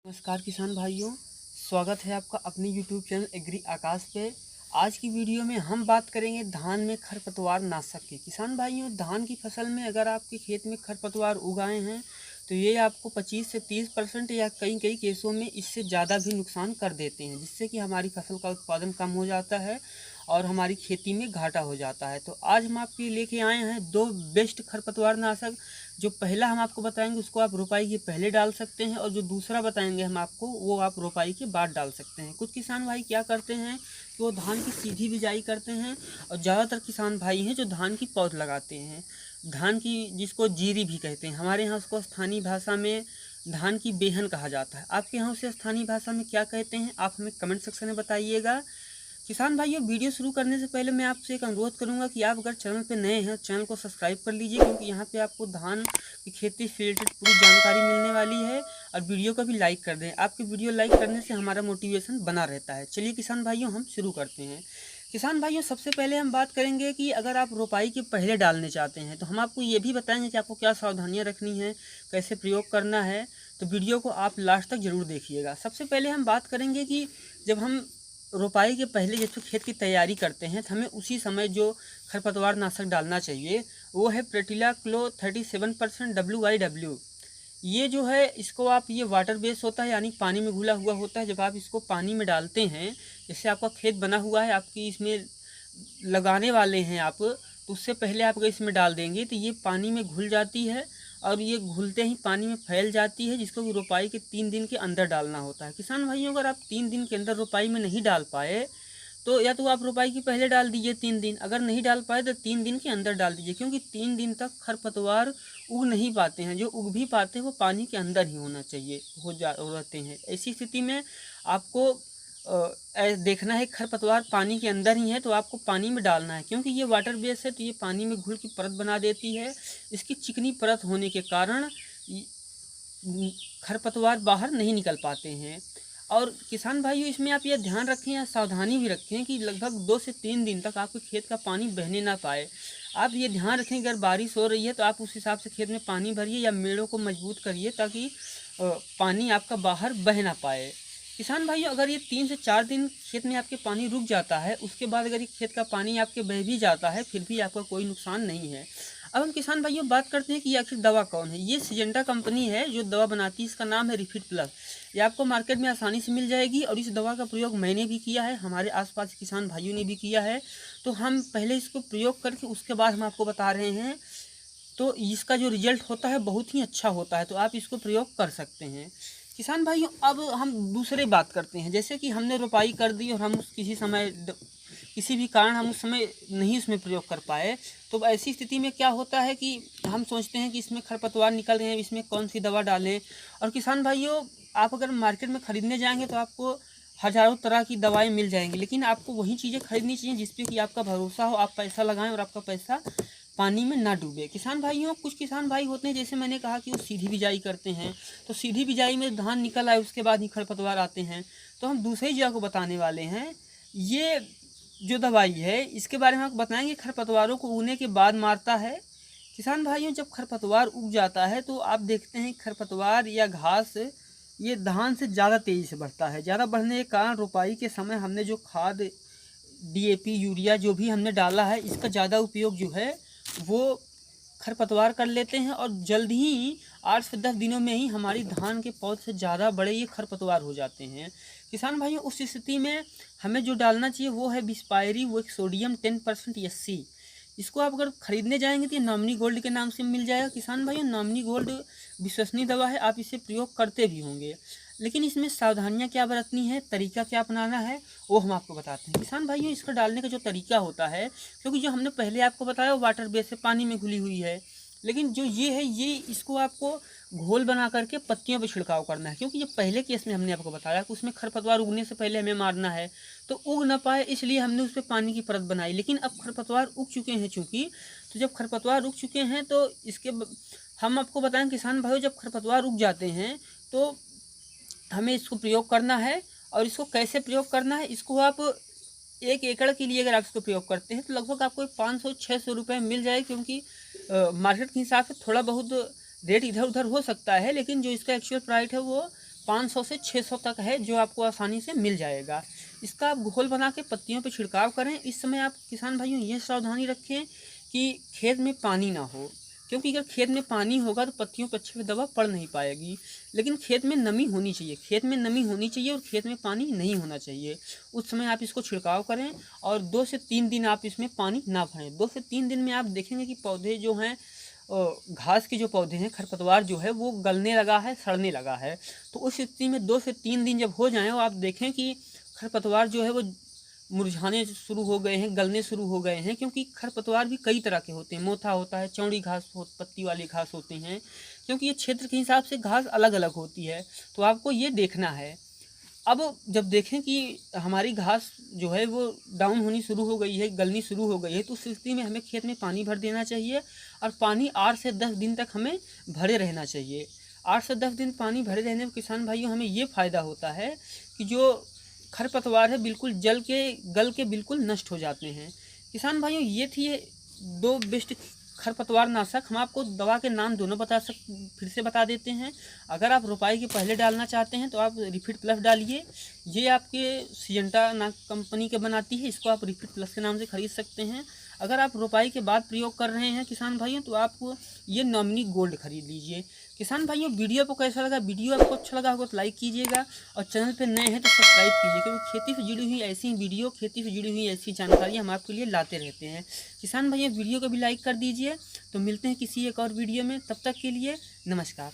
नमस्कार किसान भाइयों, स्वागत है आपका अपने YouTube चैनल एग्री आकाश पे। आज की वीडियो में हम बात करेंगे धान में खरपतवार नाशक की। किसान भाइयों, धान की फसल में अगर आपके खेत में खरपतवार उगाए हैं तो ये आपको 25 से 30% या कई कई केसों में इससे ज़्यादा भी नुकसान कर देते हैं, जिससे कि हमारी फसल का उत्पादन कम हो जाता है और हमारी खेती में घाटा हो जाता है। तो आज हम आपके लिए लेके आए हैं दो बेस्ट खरपतवार नाशक। जो पहला हम आपको बताएंगे उसको आप रोपाई के पहले डाल सकते हैं, और जो दूसरा बताएंगे हम आपको वो आप रोपाई के बाद डाल सकते हैं। कुछ किसान भाई क्या करते हैं कि वो धान की सीधी बिजाई करते हैं, और ज़्यादातर किसान भाई हैं जो धान की पौध लगाते हैं, धान की, जिसको जीरी भी कहते हैं। हमारे यहाँ उसको स्थानीय भाषा में धान की बेहन कहा जाता है। आपके यहाँ उसे स्थानीय भाषा में क्या कहते हैं, आप हमें कमेंट सेक्शन में बताइएगा। किसान भाइयों, वीडियो शुरू करने से पहले मैं आपसे एक अनुरोध करूंगा कि आप अगर चैनल पे नए हैं चैनल को सब्सक्राइब कर लीजिए, क्योंकि यहाँ पे आपको धान की खेती से रिलेटेड पूरी जानकारी मिलने वाली है। और वीडियो को भी लाइक कर दें, आपके वीडियो लाइक करने से हमारा मोटिवेशन बना रहता है। चलिए किसान भाइयों, हम शुरू करते हैं। किसान भाइयों, सबसे पहले हम बात करेंगे कि अगर आप रोपाई के पहले डालने चाहते हैं तो हम आपको ये भी बताएंगे कि आपको क्या सावधानियाँ रखनी है, कैसे प्रयोग करना है। तो वीडियो को आप लास्ट तक ज़रूर देखिएगा। सबसे पहले हम बात करेंगे कि जब हम रोपाई के पहले जब खेत की तैयारी करते हैं तो हमें उसी समय जो खरपतवार नाशक डालना चाहिए वो है प्रेटिला क्लो 37% WIW। ये जो है, इसको आप, ये वाटर बेस होता है, यानी पानी में घुला हुआ होता है। जब आप इसको पानी में डालते हैं, जैसे आपका खेत बना हुआ है, आपकी इसमें लगाने वाले हैं आप, तो उससे पहले आप अगर इसमें डाल देंगे तो ये पानी में घुल जाती है, और ये घुलते ही पानी में फैल जाती है, जिसको कि रोपाई के 3 दिन के अंदर डालना होता है। किसान भाइयों, अगर आप 3 दिन के अंदर रोपाई में नहीं डाल पाए तो या तो आप रोपाई के पहले डाल दीजिए 3 दिन, अगर नहीं डाल पाए तो 3 दिन के अंदर डाल दीजिए, क्योंकि 3 दिन तक खरपतवार उग नहीं पाते हैं। जो उग भी पाते हैं वो पानी के अंदर ही होना चाहिए, रहते हैं। ऐसी स्थिति में आपको देखना है खरपतवार पानी के अंदर ही है तो आपको पानी में डालना है, क्योंकि ये वाटर बेस है तो ये पानी में घुल की परत बना देती है। इसकी चिकनी परत होने के कारण खरपतवार बाहर नहीं निकल पाते हैं। और किसान भाइयों, इसमें आप यह ध्यान रखें या सावधानी भी रखें कि लगभग 2 से 3 दिन तक आपके खेत का पानी बहने ना पाए। आप ये ध्यान रखें, अगर बारिश हो रही है तो आप उस हिसाब से खेत में पानी भरिए या मेड़ों को मजबूत करिए, ताकि पानी आपका बाहर बह ना पाए। किसान भाइयों, अगर ये 3 से 4 दिन खेत में आपके पानी रुक जाता है, उसके बाद अगर ये खेत का पानी आपके बह भी जाता है, फिर भी आपका कोई नुकसान नहीं है। अब हम किसान भाइयों बात करते हैं कि आखिर दवा कौन है। ये सिजेंटा कंपनी है जो दवा बनाती है, इसका नाम है रिफिट प्लस। ये आपको मार्केट में आसानी से मिल जाएगी, और इस दवा का प्रयोग मैंने भी किया है, हमारे आसपास किसान भाइयों ने भी किया है। तो हम पहले इसको प्रयोग करके उसके बाद हम आपको बता रहे हैं। तो इसका जो रिजल्ट होता है बहुत ही अच्छा होता है, तो आप इसको प्रयोग कर सकते हैं। किसान भाइयों, अब हम दूसरे बात करते हैं। जैसे कि हमने रोपाई कर दी और हम किसी भी कारण हम उस समय नहीं उसमें प्रयोग कर पाए, तो ऐसी स्थिति में क्या होता है कि हम सोचते हैं कि इसमें खरपतवार निकल रहे हैं, इसमें कौन सी दवा डालें। और किसान भाइयों, आप अगर मार्केट में ख़रीदने जाएंगे तो आपको हज़ारों तरह की दवाएं मिल जाएंगी, लेकिन आपको वही चीज़ें खरीदनी चाहिए जिस पे कि आपका भरोसा हो, आप पैसा लगाएं और आपका पैसा पानी में ना डूबे। किसान भाइयों, कुछ किसान भाई होते हैं, जैसे मैंने कहा कि वो सीधी बिजाई करते हैं, तो सीधी बिजाई में धान निकल आए उसके बाद ही खरपतवार आते हैं। तो हम दूसरी जगह को बताने वाले हैं। ये जो दवाई है इसके बारे में आपको बताएंगे, खरपतवारों को उगने के बाद मारता है। किसान भाइयों, जब खरपतवार उग जाता है तो आप देखते हैं खरपतवार या घास ये धान से ज़्यादा तेज़ी से बढ़ता है। ज़्यादा बढ़ने के कारण रोपाई के समय हमने जो खाद DAP यूरिया जो भी हमने डाला है, इसका ज़्यादा उपयोग जो है वो खरपतवार कर लेते हैं, और जल्द ही 8 से 10 दिनों में ही हमारी धान के पौध से ज़्यादा बड़े ये खरपतवार हो जाते हैं। किसान भाइयों, उस स्थिति में हमें जो डालना चाहिए वो है बिस्पायरी, वो एक सोडियम 10% SC। इसको आप अगर ख़रीदने जाएंगे तो ये नॉमिनी गोल्ड के नाम से मिल जाएगा। किसान भाइयों, नॉमिनी गोल्ड विश्वसनीय दवा है, आप इसे प्रयोग करते भी होंगे, लेकिन इसमें सावधानियां क्या बरतनी है, तरीका क्या अपनाना है, वो हम आपको बताते हैं। किसान भाइयों, इसका डालने का जो तरीका होता है, क्योंकि जो हमने पहले आपको बताया वो वाटर बेस से पानी में घुली हुई है, लेकिन जो ये है, ये इसको आपको घोल बना करके पत्तियों पे छिड़काव करना है, क्योंकि ये पहले केस में हमने आपको बताया कि उसमें खरपतवार उगने से पहले हमें मारना है, तो उग ना पाए इसलिए हमने उस पर पानी की परत बनाई। लेकिन अब खरपतवार उग चुके हैं चूँकि, तो जब खरपतवार उग चुके हैं तो हम आपको बताएं किसान भाइयों, जब खरपतवार उग जाते हैं तो हमें इसको प्रयोग करना है। और इसको कैसे प्रयोग करना है, इसको आप 1 एकड़ के लिए अगर आप इसको प्रयोग करते हैं तो लगभग आपको 500-600 रुपये मिल जाए, क्योंकि मार्केट के हिसाब से थोड़ा बहुत रेट इधर उधर हो सकता है, लेकिन जो इसका एक्चुअल प्राइस है वो 500 से 600 तक है, जो आपको आसानी से मिल जाएगा। इसका आप घोल बना के पत्तियों पे छिड़काव करें। इस समय आप किसान भाइयों ये सावधानी रखें कि खेत में पानी ना हो, क्योंकि अगर खेत में पानी होगा तो पत्तियों पर अच्छे से दवा पड़ नहीं पाएगी। लेकिन खेत में नमी होनी चाहिए, खेत में नमी होनी चाहिए और खेत में पानी नहीं होना चाहिए। उस समय आप इसको छिड़काव करें और 2 से 3 दिन आप इसमें पानी ना भरें। 2 से 3 दिन में आप देखेंगे कि पौधे जो हैं, घास के जो पौधे हैं, खरपतवार जो है वो गलने लगा है, सड़ने लगा है। तो उस स्थिति में 2 से 3 दिन जब हो जाएँ और आप देखें कि खरपतवार जो है वो मुरझाने शुरू हो गए हैं, गलने शुरू हो गए हैं, क्योंकि खरपतवार भी कई तरह के होते हैं। मोथा होता है, चौड़ी घास पत्ती वाली घास होते हैं, क्योंकि ये क्षेत्र के हिसाब से घास अलग अलग होती है। तो आपको ये देखना है। अब जब देखें कि हमारी घास जो है वो डाउन होनी शुरू हो गई है, गलनी शुरू हो गई है, तो उस स्थिति में हमें खेत में पानी भर देना चाहिए और पानी 8 से 10 दिन तक हमें भरे रहना चाहिए। 8 से 10 दिन पानी भरे रहने में किसान भाइयों हमें ये फ़ायदा होता है कि जो खरपतवार है बिल्कुल गल के बिल्कुल नष्ट हो जाते हैं। किसान भाइयों ये थी 2 बेस्ट खरपतवार नाशक। हम आपको दवा के नाम दोनों फिर से बता देते हैं। अगर आप रोपाई के पहले डालना चाहते हैं तो आप रिफिट प्लस डालिए। ये आपके सिजेंटा ना कंपनी के बनाती है, इसको आप रिफिट प्लस के नाम से खरीद सकते हैं। अगर आप रोपाई के बाद प्रयोग कर रहे हैं किसान भाइयों, तो आप ये नॉमिनी गोल्ड खरीद लीजिए। किसान भाइयों वीडियो को कैसा लगा? वीडियो आपको अच्छा लगा होगा तो लाइक कीजिएगा और चैनल पे नए हैं तो सब्सक्राइब कीजिए, क्योंकि खेती से जुड़ी हुई ऐसी वीडियो, खेती से जुड़ी हुई ऐसी जानकारी हम आपके लिए लाते रहते हैं। किसान भाइयों वीडियो को भी लाइक कर दीजिए। तो मिलते हैं किसी एक और वीडियो में, तब तक के लिए नमस्कार।